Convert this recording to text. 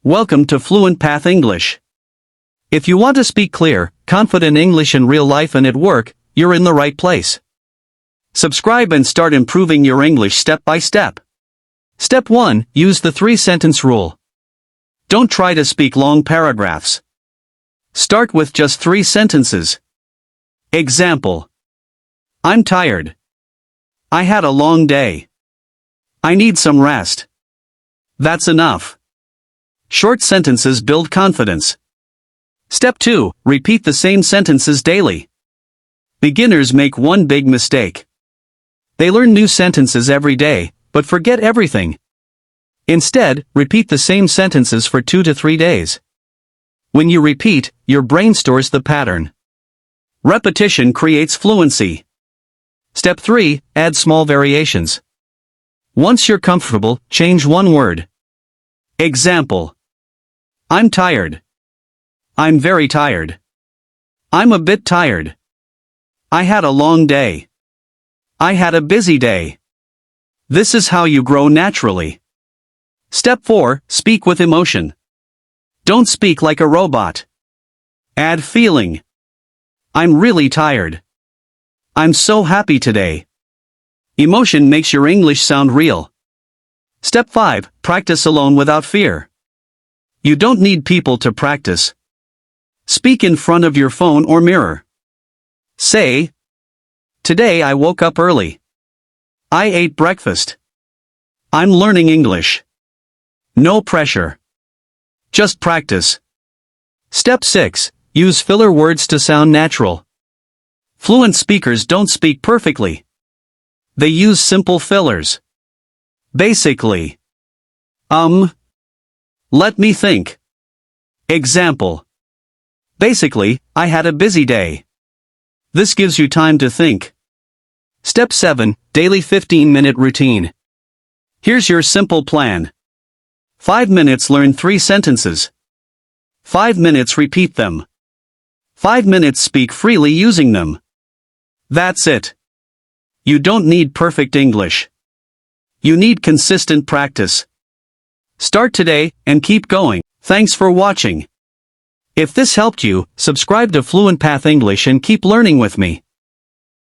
Welcome to Fluent Path English. If you want to speak clear, confident English in real life and at work, you're in the right place. Subscribe and start improving your English step by step. Step 1. Use the 3-sentence rule. Don't try to speak long paragraphs. Start with just 3 sentences. Example. I'm tired. I had a long day. I need some rest. That's enough. Short sentences build confidence. Step 2. Repeat the same sentences daily. Beginners make one big mistake. They learn new sentences every day, but forget everything. Instead, repeat the same sentences for 2 to 3 days. When you repeat, your brain stores the pattern. Repetition creates fluency. Step 3. Add small variations. Once you're comfortable, change one word. Example. I'm tired. I'm very tired. I'm a bit tired. I had a long day. I had a busy day. This is how you grow naturally. Step 4. Speak with emotion. Don't speak like a robot. Add feeling. I'm really tired. I'm so happy today. Emotion makes your English sound real. Step 5. Practice alone without fear. You don't need people to practice. Speak in front of your phone or mirror. Say, today I woke up early. I ate breakfast. I'm learning English. No pressure. Just practice. Step 6. Use filler words to sound natural. Fluent speakers don't speak perfectly. They use simple fillers. Basically. Let me think. Example. Basically, I had a busy day. This gives you time to think. Step 7. Daily 15-minute routine. Here's your simple plan. 5 minutes learn 3 sentences. 5 minutes repeat them. 5 minutes speak freely using them. That's it. You don't need perfect English. You need consistent practice. Start today and keep going. Thanks for watching. If this helped you, subscribe to Fluent Path English and keep learning with me.